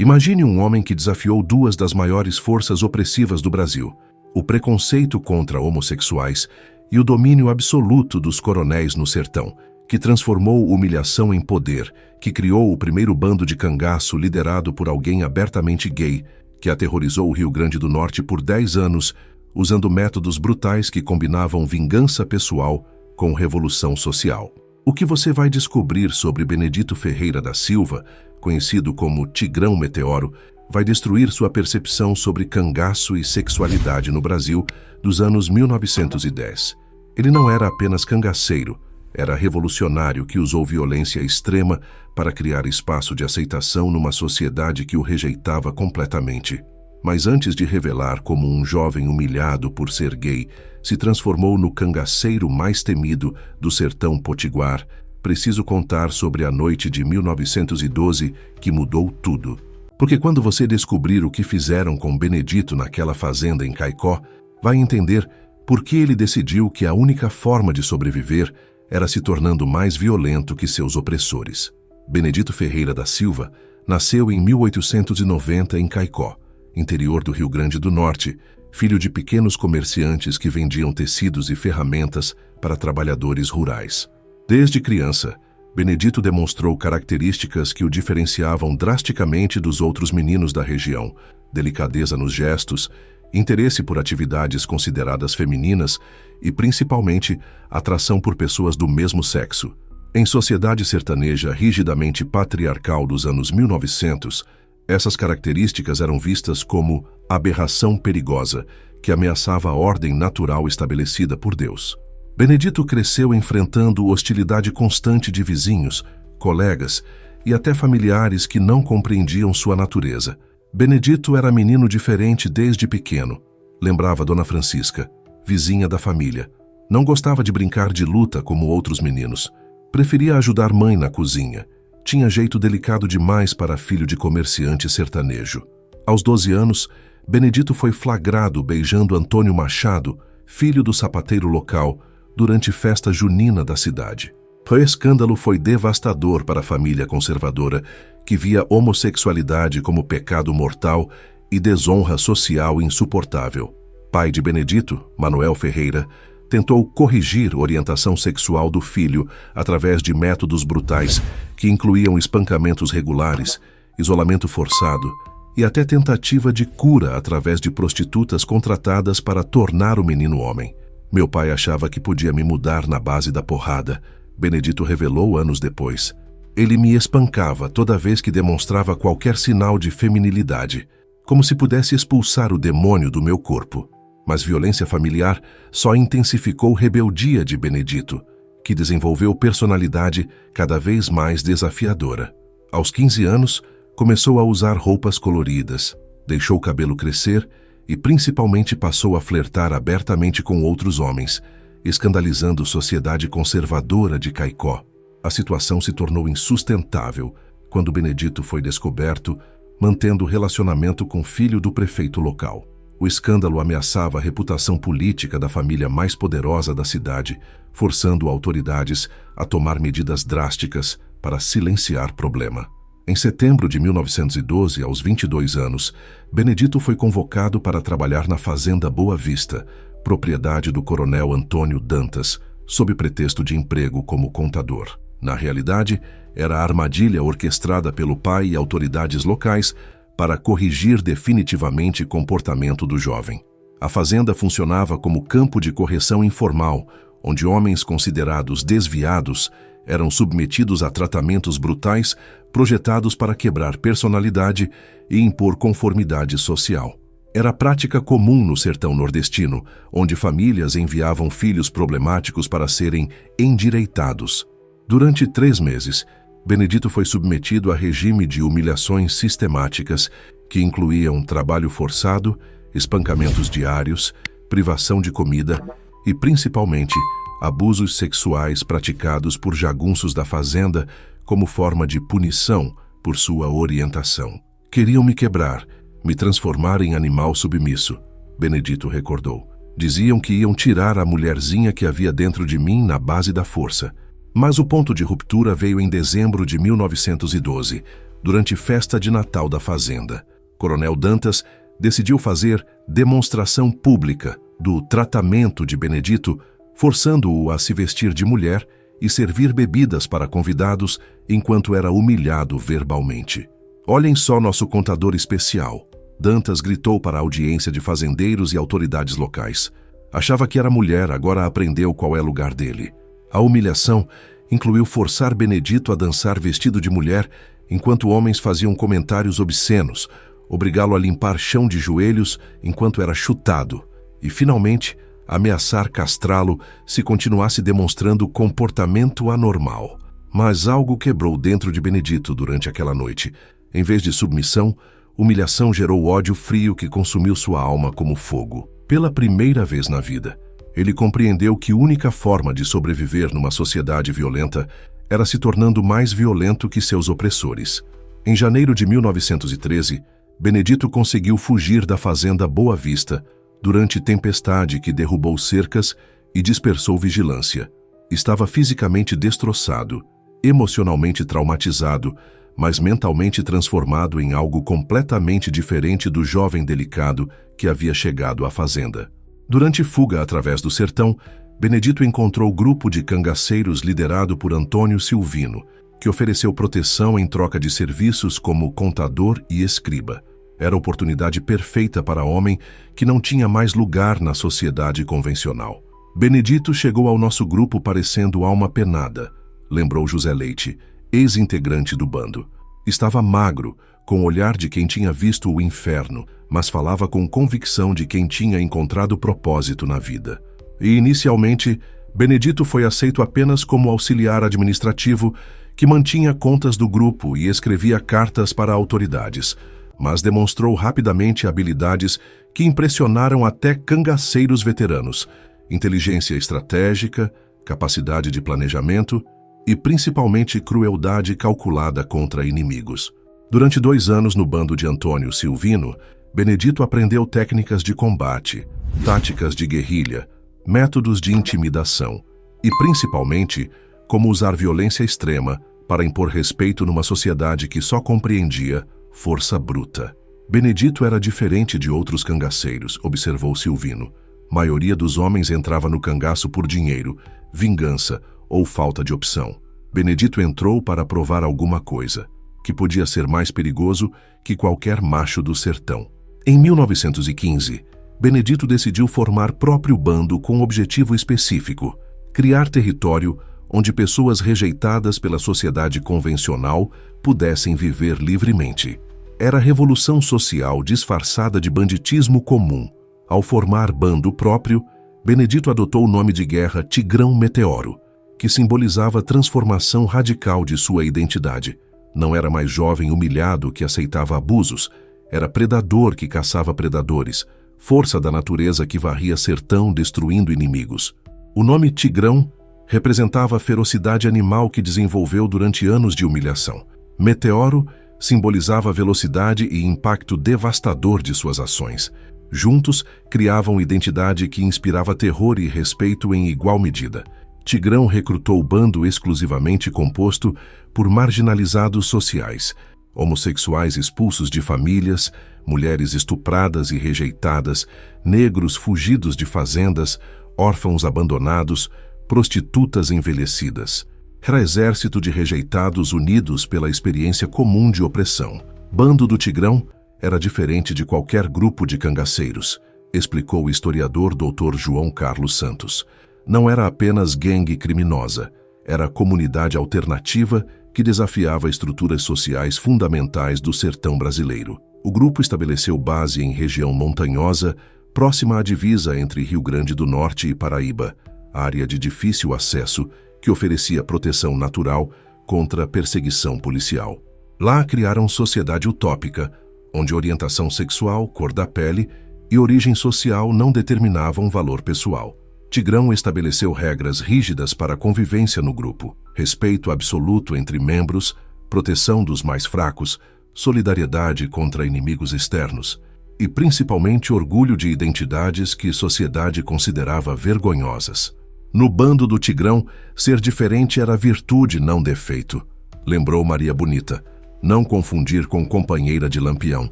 Imagine um homem que desafiou duas das maiores forças opressivas do Brasil: o preconceito contra homossexuais e o domínio absoluto dos coronéis no sertão, que transformou humilhação em poder, que criou o primeiro bando de cangaço liderado por alguém abertamente gay, que aterrorizou o Rio Grande do Norte por 10 anos, usando métodos brutais que combinavam vingança pessoal com revolução social. O que você vai descobrir sobre Benedito Ferreira da Silva, conhecido como Tigrão Meteoro, vai destruir sua percepção sobre cangaço e sexualidade no Brasil dos anos 1910. Ele não era apenas cangaceiro, era revolucionário que usou violência extrema para criar espaço de aceitação numa sociedade que o rejeitava completamente. Mas antes de revelar como um jovem humilhado por ser gay se transformou no cangaceiro mais temido do sertão potiguar, preciso contar sobre a noite de 1912 que mudou tudo. Porque quando você descobrir o que fizeram com Benedito naquela fazenda em Caicó, vai entender por que ele decidiu que a única forma de sobreviver era se tornando mais violento que seus opressores. Benedito Ferreira da Silva nasceu em 1890 em Caicó, interior do Rio Grande do Norte, filho de pequenos comerciantes que vendiam tecidos e ferramentas para trabalhadores rurais. Desde criança, Benedito demonstrou características que o diferenciavam drasticamente dos outros meninos da região: delicadeza nos gestos, interesse por atividades consideradas femininas e, principalmente, atração por pessoas do mesmo sexo. Em sociedade sertaneja rigidamente patriarcal dos anos 1900, essas características eram vistas como aberração perigosa que ameaçava a ordem natural estabelecida por Deus. Benedito cresceu enfrentando hostilidade constante de vizinhos, colegas e até familiares que não compreendiam sua natureza. Benedito era menino diferente desde pequeno, lembrava Dona Francisca, vizinha da família. Não gostava de brincar de luta como outros meninos. Preferia ajudar mãe na cozinha. Tinha jeito delicado demais para filho de comerciante sertanejo. Aos 12 anos, Benedito foi flagrado beijando Antônio Machado, filho do sapateiro local, durante festa junina da cidade. O escândalo foi devastador para a família conservadora, que via homossexualidade como pecado mortal e desonra social insuportável. Pai de Benedito, Manuel Ferreira, tentou corrigir a orientação sexual do filho através de métodos brutais que incluíam espancamentos regulares, isolamento forçado e até tentativa de cura através de prostitutas contratadas para tornar o menino homem. Meu pai achava que podia me mudar na base da porrada, Benedito revelou anos depois. Ele me espancava toda vez que demonstrava qualquer sinal de feminilidade, como se pudesse expulsar o demônio do meu corpo. Mas violência familiar só intensificou a rebeldia de Benedito, que desenvolveu personalidade cada vez mais desafiadora. Aos 15 anos, começou a usar roupas coloridas, deixou o cabelo crescer e principalmente passou a flertar abertamente com outros homens, escandalizando a sociedade conservadora de Caicó. A situação se tornou insustentável quando Benedito foi descoberto mantendo relacionamento com o filho do prefeito local. O escândalo ameaçava a reputação política da família mais poderosa da cidade, forçando autoridades a tomar medidas drásticas para silenciar o problema. Em setembro de 1912, aos 22 anos, Benedito foi convocado para trabalhar na Fazenda Boa Vista, propriedade do coronel Antônio Dantas, sob pretexto de emprego como contador. Na realidade, era a armadilha orquestrada pelo pai e autoridades locais para corrigir definitivamente o comportamento do jovem. A fazenda funcionava como campo de correção informal, onde homens considerados desviados eram submetidos a tratamentos brutais projetados para quebrar personalidade e impor conformidade social. Era prática comum no sertão nordestino, onde famílias enviavam filhos problemáticos para serem endireitados. Durante 3 meses, Benedito foi submetido a regime de humilhações sistemáticas que incluíam trabalho forçado, espancamentos diários, privação de comida e, principalmente, abusos sexuais praticados por jagunços da fazenda como forma de punição por sua orientação. Queriam me quebrar, me transformar em animal submisso, Benedito recordou. Diziam que iam tirar a mulherzinha que havia dentro de mim na base da força. Mas o ponto de ruptura veio em dezembro de 1912, durante festa de Natal da fazenda. Coronel Dantas decidiu fazer demonstração pública do tratamento de Benedito, forçando-o a se vestir de mulher e servir bebidas para convidados enquanto era humilhado verbalmente. Olhem só nosso contador especial. Dantas gritou para a audiência de fazendeiros e autoridades locais. Achava que era mulher, agora aprendeu qual é o lugar dele. A humilhação incluiu forçar Benedito a dançar vestido de mulher enquanto homens faziam comentários obscenos, obrigá-lo a limpar chão de joelhos enquanto era chutado e, finalmente, ameaçar castrá-lo se continuasse demonstrando comportamento anormal. Mas algo quebrou dentro de Benedito durante aquela noite. Em vez de submissão, humilhação gerou ódio frio que consumiu sua alma como fogo. Pela primeira vez na vida, ele compreendeu que a única forma de sobreviver numa sociedade violenta era se tornando mais violento que seus opressores. Em janeiro de 1913, Benedito conseguiu fugir da fazenda Boa Vista durante tempestade que derrubou cercas e dispersou vigilância. Estava fisicamente destroçado, emocionalmente traumatizado, mas mentalmente transformado em algo completamente diferente do jovem delicado que havia chegado à fazenda. Durante fuga através do sertão, Benedito encontrou o grupo de cangaceiros liderado por Antônio Silvino, que ofereceu proteção em troca de serviços como contador e escriba. Era a oportunidade perfeita para homem que não tinha mais lugar na sociedade convencional. Benedito chegou ao nosso grupo parecendo alma penada, lembrou José Leite, ex-integrante do bando. Estava magro, com o olhar de quem tinha visto o inferno, mas falava com convicção de quem tinha encontrado propósito na vida. E, inicialmente, Benedito foi aceito apenas como auxiliar administrativo que mantinha contas do grupo e escrevia cartas para autoridades, mas demonstrou rapidamente habilidades que impressionaram até cangaceiros veteranos: inteligência estratégica, capacidade de planejamento e, principalmente, crueldade calculada contra inimigos. Durante 2 anos no bando de Antônio Silvino, Benedito aprendeu técnicas de combate, táticas de guerrilha, métodos de intimidação e, principalmente, como usar violência extrema para impor respeito numa sociedade que só compreendia força bruta. Benedito era diferente de outros cangaceiros, observou Silvino. A maioria dos homens entrava no cangaço por dinheiro, vingança ou falta de opção. Benedito entrou para provar alguma coisa, que podia ser mais perigoso que qualquer macho do sertão. Em 1915, Benedito decidiu formar próprio bando com um objetivo específico: criar território onde pessoas rejeitadas pela sociedade convencional pudessem viver livremente. Era a revolução social disfarçada de banditismo comum. Ao formar bando próprio, Benedito adotou o nome de guerra Tigrão Meteoro, que simbolizava a transformação radical de sua identidade. Não era mais jovem humilhado que aceitava abusos, era predador que caçava predadores, força da natureza que varria sertão destruindo inimigos. O nome Tigrão representava a ferocidade animal que desenvolveu durante anos de humilhação. Meteoro simbolizava a velocidade e impacto devastador de suas ações. Juntos, criavam identidade que inspirava terror e respeito em igual medida. Tigrão recrutou o bando exclusivamente composto por marginalizados sociais, homossexuais expulsos de famílias, mulheres estupradas e rejeitadas, negros fugidos de fazendas, órfãos abandonados, prostitutas envelhecidas. Era exército de rejeitados unidos pela experiência comum de opressão. Bando do Tigrão era diferente de qualquer grupo de cangaceiros, explicou o historiador Dr. João Carlos Santos. Não era apenas gangue criminosa, era a comunidade alternativa que desafiava estruturas sociais fundamentais do sertão brasileiro. O grupo estabeleceu base em região montanhosa, próxima à divisa entre Rio Grande do Norte e Paraíba, área de difícil acesso que oferecia proteção natural contra perseguição policial. Lá criaram sociedade utópica, onde orientação sexual, cor da pele e origem social não determinavam valor pessoal. Tigrão estabeleceu regras rígidas para a convivência no grupo, respeito absoluto entre membros, proteção dos mais fracos, solidariedade contra inimigos externos e, principalmente, orgulho de identidades que a sociedade considerava vergonhosas. No bando do Tigrão, ser diferente era virtude, não defeito, lembrou Maria Bonita, Não confundir com companheira de Lampião,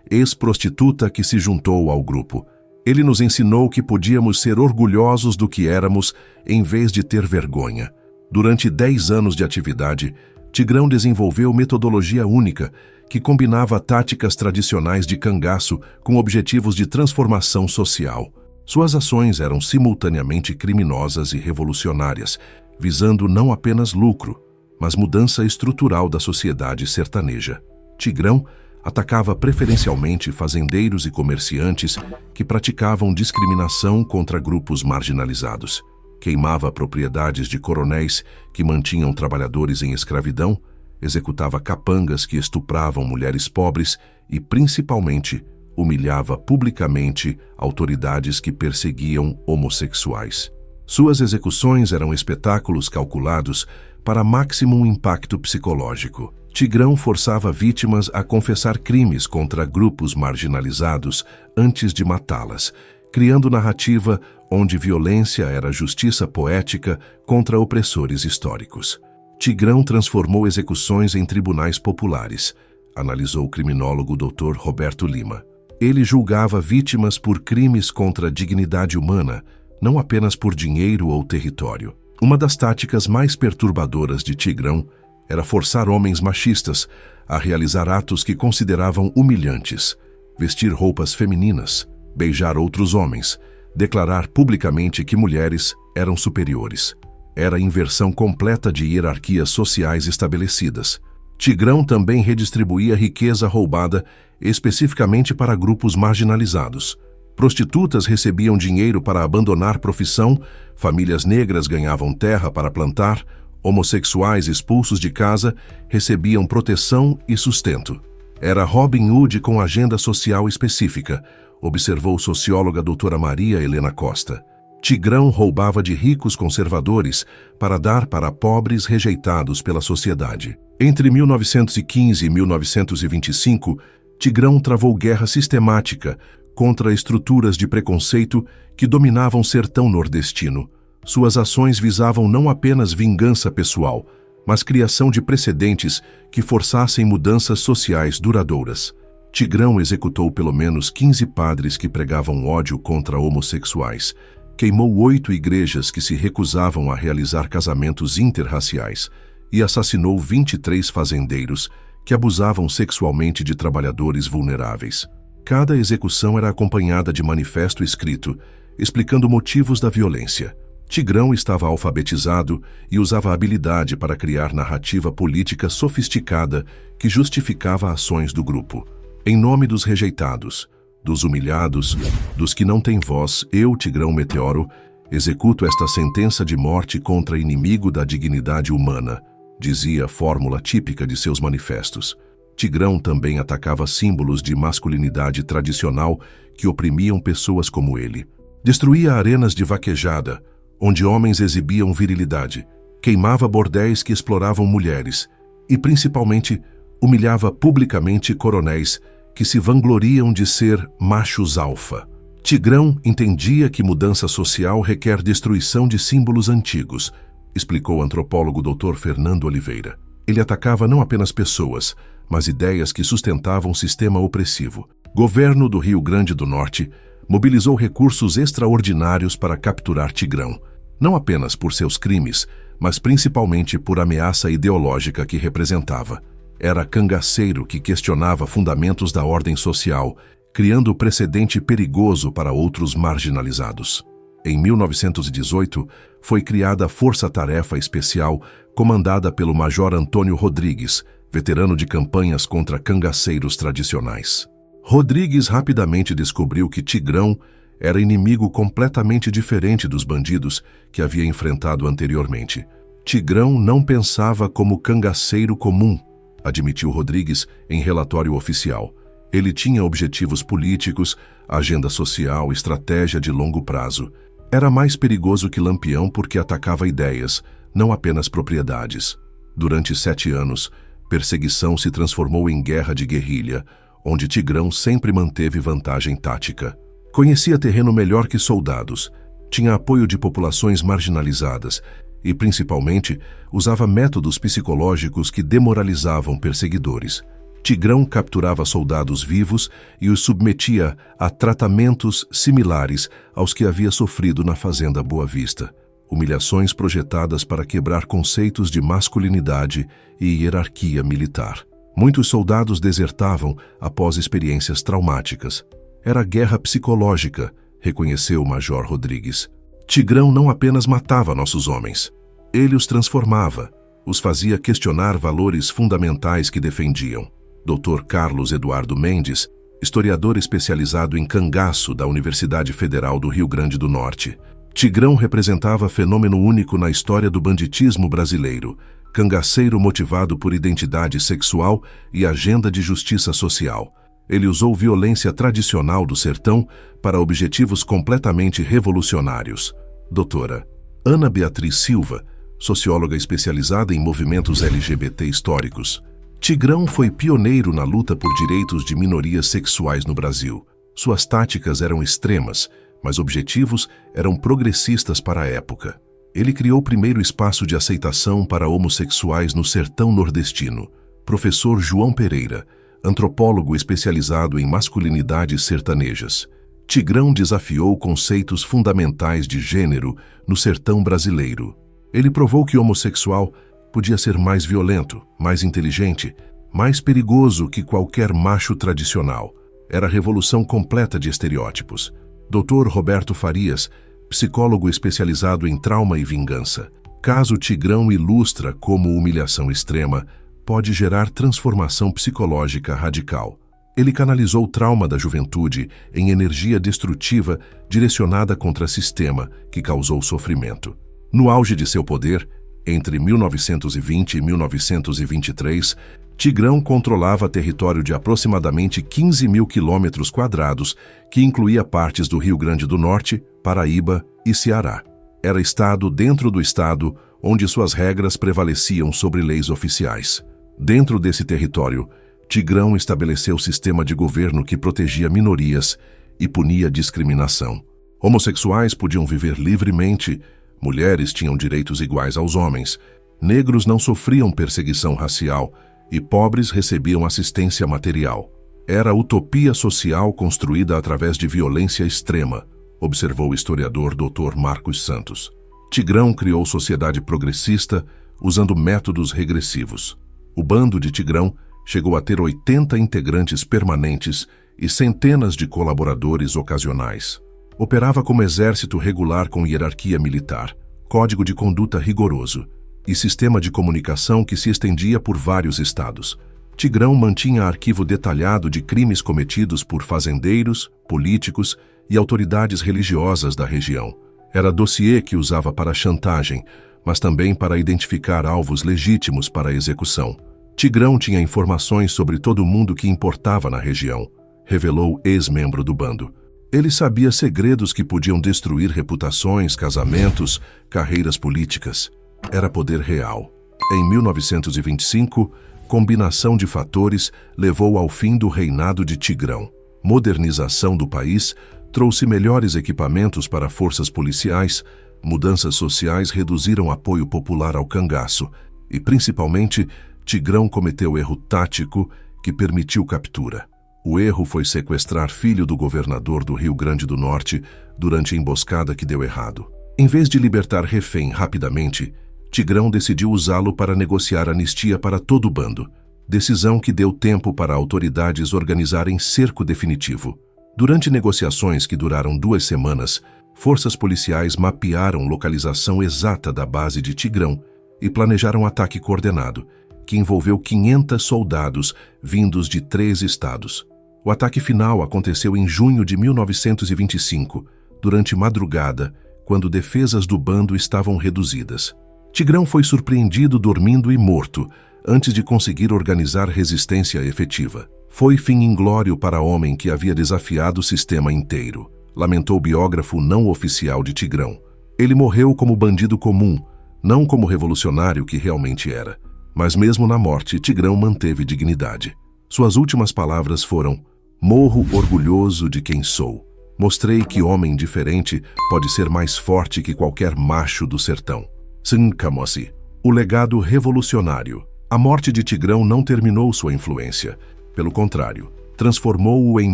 ex-prostituta que se juntou ao grupo. Ele nos ensinou que podíamos ser orgulhosos do que éramos em vez de ter vergonha. Durante 10 anos de atividade, Tigrão desenvolveu metodologia única que combinava táticas tradicionais de cangaço com objetivos de transformação social. Suas ações eram simultaneamente criminosas e revolucionárias, visando não apenas lucro, mas mudança estrutural da sociedade sertaneja. Tigrão atacava preferencialmente fazendeiros e comerciantes que praticavam discriminação contra grupos marginalizados. Queimava propriedades de coronéis que mantinham trabalhadores em escravidão, executava capangas que estupravam mulheres pobres e, principalmente, humilhava publicamente autoridades que perseguiam homossexuais. Suas execuções eram espetáculos calculados para máximo impacto psicológico. Tigrão forçava vítimas a confessar crimes contra grupos marginalizados antes de matá-las, criando narrativa onde violência era justiça poética contra opressores históricos. Tigrão transformou execuções em tribunais populares, analisou o criminólogo Dr. Roberto Lima. Ele julgava vítimas por crimes contra a dignidade humana, não apenas por dinheiro ou território. Uma das táticas mais perturbadoras de Tigrão era forçar homens machistas a realizar atos que consideravam humilhantes, vestir roupas femininas, beijar outros homens, declarar publicamente que mulheres eram superiores. Era a inversão completa de hierarquias sociais estabelecidas. Tigrão também redistribuía riqueza roubada especificamente para grupos marginalizados. Prostitutas recebiam dinheiro para abandonar profissão, famílias negras ganhavam terra para plantar, homossexuais expulsos de casa recebiam proteção e sustento. Era Robin Hood com agenda social específica, observou socióloga doutora Maria Helena Costa. Tigrão roubava de ricos conservadores para dar para pobres rejeitados pela sociedade. Entre 1915 e 1925, Tigrão travou guerra sistemática contra estruturas de preconceito que dominavam o sertão nordestino. Suas ações visavam não apenas vingança pessoal, mas criação de precedentes que forçassem mudanças sociais duradouras. Tigrão executou pelo menos 15 padres que pregavam ódio contra homossexuais, queimou 8 igrejas que se recusavam a realizar casamentos interraciais e assassinou 23 fazendeiros que abusavam sexualmente de trabalhadores vulneráveis. Cada execução era acompanhada de manifesto escrito, explicando motivos da violência. Tigrão estava alfabetizado e usava a habilidade para criar narrativa política sofisticada que justificava ações do grupo. Em nome dos rejeitados, dos humilhados, dos que não têm voz, eu, Tigrão Meteoro, executo esta sentença de morte contra inimigo da dignidade humana, dizia a fórmula típica de seus manifestos. Tigrão também atacava símbolos de masculinidade tradicional que oprimiam pessoas como ele. Destruía arenas de vaquejada, onde homens exibiam virilidade, queimava bordéis que exploravam mulheres e, principalmente, humilhava publicamente coronéis que se vangloriam de ser machos alfa. Tigrão entendia que mudança social requer destruição de símbolos antigos, explicou o antropólogo Dr. Fernando Oliveira. Ele atacava não apenas pessoas, mas ideias que sustentavam um sistema opressivo. Governo do Rio Grande do Norte mobilizou recursos extraordinários para capturar Tigrão, não apenas por seus crimes, mas principalmente por ameaça ideológica que representava. Era cangaceiro que questionava fundamentos da ordem social, criando precedente perigoso para outros marginalizados. Em 1918, foi criada a Força-Tarefa Especial, comandada pelo Major Antônio Rodrigues, veterano de campanhas contra cangaceiros tradicionais. Rodrigues rapidamente descobriu que Tigrão era inimigo completamente diferente dos bandidos que havia enfrentado anteriormente. Tigrão não pensava como cangaceiro comum, admitiu Rodrigues em relatório oficial. Ele tinha objetivos políticos, agenda social, estratégia de longo prazo. Era mais perigoso que Lampião porque atacava ideias, não apenas propriedades. Durante 7 anos, perseguição se transformou em guerra de guerrilha, onde Tigrão sempre manteve vantagem tática. Conhecia terreno melhor que soldados, tinha apoio de populações marginalizadas e, principalmente, usava métodos psicológicos que demoralizavam perseguidores. Tigrão capturava soldados vivos e os submetia a tratamentos similares aos que havia sofrido na Fazenda Boa Vista. Humilhações projetadas para quebrar conceitos de masculinidade e hierarquia militar. Muitos soldados desertavam após experiências traumáticas. Era guerra psicológica, reconheceu o Major Rodrigues. Tigrão não apenas matava nossos homens. Ele os transformava, os fazia questionar valores fundamentais que defendiam. Dr. Carlos Eduardo Mendes, historiador especializado em cangaço da Universidade Federal do Rio Grande do Norte. Tigrão representava fenômeno único na história do banditismo brasileiro, cangaceiro motivado por identidade sexual e agenda de justiça social. Ele usou violência tradicional do sertão para objetivos completamente revolucionários. Doutora Ana Beatriz Silva, socióloga especializada em movimentos LGBT históricos. Tigrão foi pioneiro na luta por direitos de minorias sexuais no Brasil. Suas táticas eram extremas, mas objetivos eram progressistas para a época. Ele criou o primeiro espaço de aceitação para homossexuais no sertão nordestino. Professor João Pereira, antropólogo especializado em masculinidades sertanejas. Tigrão desafiou conceitos fundamentais de gênero no sertão brasileiro. Ele provou que o homossexual podia ser mais violento, mais inteligente, mais perigoso que qualquer macho tradicional. Era a revolução completa de estereótipos. Dr. Roberto Farias, psicólogo especializado em trauma e vingança. Caso Tigrão ilustra como humilhação extrema pode gerar transformação psicológica radical. Ele canalizou o trauma da juventude em energia destrutiva direcionada contra o sistema que causou sofrimento. No auge de seu poder, entre 1920 e 1923, Tigrão controlava território de aproximadamente 15 mil quilômetros quadrados, que incluía partes do Rio Grande do Norte, Paraíba e Ceará. Era estado dentro do estado, onde suas regras prevaleciam sobre leis oficiais. Dentro desse território, Tigrão estabeleceu sistema de governo que protegia minorias e punia discriminação. Homossexuais podiam viver livremente, mulheres tinham direitos iguais aos homens, negros não sofriam perseguição racial e pobres recebiam assistência material. Era a utopia social construída através de violência extrema, observou o historiador Dr. Marcos Santos. Tigrão criou sociedade progressista usando métodos regressivos. O bando de Tigrão chegou a ter 80 integrantes permanentes e centenas de colaboradores ocasionais. Operava como exército regular com hierarquia militar, código de conduta rigoroso e sistema de comunicação que se estendia por vários estados. Tigrão mantinha arquivo detalhado de crimes cometidos por fazendeiros, políticos e autoridades religiosas da região. Era dossiê que usava para chantagem, mas também para identificar alvos legítimos para a execução. Tigrão tinha informações sobre todo mundo que importava na região, revelou ex-membro do bando. Ele sabia segredos que podiam destruir reputações, casamentos, carreiras políticas. Era poder real. Em 1925, combinação de fatores levou ao fim do reinado de Tigrão. Modernização do país trouxe melhores equipamentos para forças policiais, mudanças sociais reduziram apoio popular ao cangaço e, principalmente, Tigrão cometeu erro tático que permitiu captura. O erro foi sequestrar filho do governador do Rio Grande do Norte durante a emboscada que deu errado. Em vez de libertar refém rapidamente, Tigrão decidiu usá-lo para negociar anistia para todo o bando, decisão que deu tempo para autoridades organizarem cerco definitivo. Durante negociações que duraram 2 semanas, forças policiais mapearam localização exata da base de Tigrão e planejaram ataque coordenado, que envolveu 500 soldados vindos de 3 estados. O ataque final aconteceu em junho de 1925, durante madrugada, quando defesas do bando estavam reduzidas. Tigrão foi surpreendido dormindo e morto, antes de conseguir organizar resistência efetiva. Foi fim inglório para homem que havia desafiado o sistema inteiro, lamentou o biógrafo não oficial de Tigrão. Ele morreu como bandido comum, não como revolucionário que realmente era. Mas mesmo na morte, Tigrão manteve dignidade. Suas últimas palavras foram: "Morro orgulhoso de quem sou. Mostrei que homem diferente pode ser mais forte que qualquer macho do sertão." Tsankamossi, o legado revolucionário. A morte de Tigrão não terminou sua influência. Pelo contrário, transformou-o em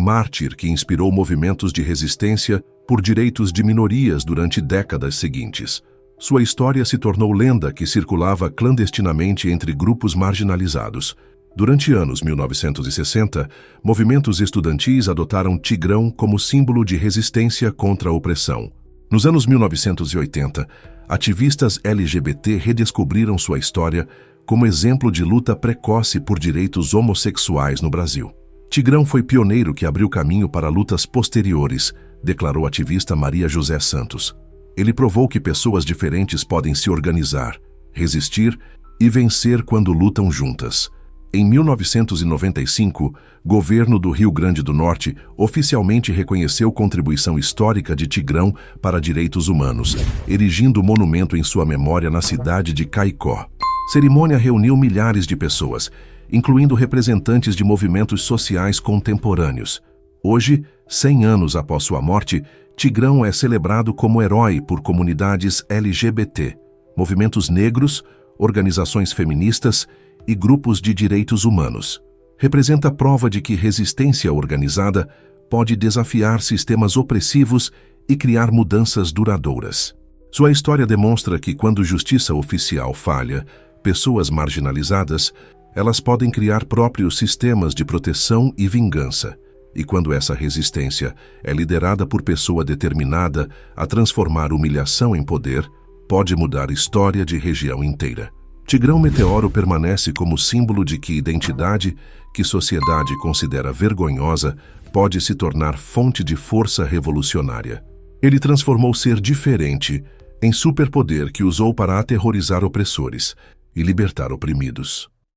mártir que inspirou movimentos de resistência por direitos de minorias durante décadas seguintes. Sua história se tornou lenda que circulava clandestinamente entre grupos marginalizados. Durante anos 1960, movimentos estudantis adotaram Tigrão como símbolo de resistência contra a opressão. Nos anos 1980, ativistas LGBT redescobriram sua história como exemplo de luta precoce por direitos homossexuais no Brasil. Tigrão foi pioneiro que abriu caminho para lutas posteriores, declarou a ativista Maria José Santos. Ele provou que pessoas diferentes podem se organizar, resistir e vencer quando lutam juntas. Em 1995, o governo do Rio Grande do Norte oficialmente reconheceu contribuição histórica de Tigrão para direitos humanos, erigindo monumento em sua memória na cidade de Caicó. Cerimônia reuniu milhares de pessoas, incluindo representantes de movimentos sociais contemporâneos. Hoje, 100 anos após sua morte, Tigrão é celebrado como herói por comunidades LGBT, movimentos negros, organizações feministas e grupos de direitos humanos. Representa prova de que resistência organizada pode desafiar sistemas opressivos e criar mudanças duradouras. Sua história demonstra que quando justiça oficial falha, pessoas marginalizadas, elas podem criar próprios sistemas de proteção e vingança. E quando essa resistência é liderada por pessoa determinada a transformar humilhação em poder, pode mudar a história de região inteira. Tigrão Meteoro permanece como símbolo de que identidade que sociedade considera vergonhosa pode se tornar fonte de força revolucionária. Ele transformou ser diferente em superpoder que usou para aterrorizar opressores e libertar oprimidos.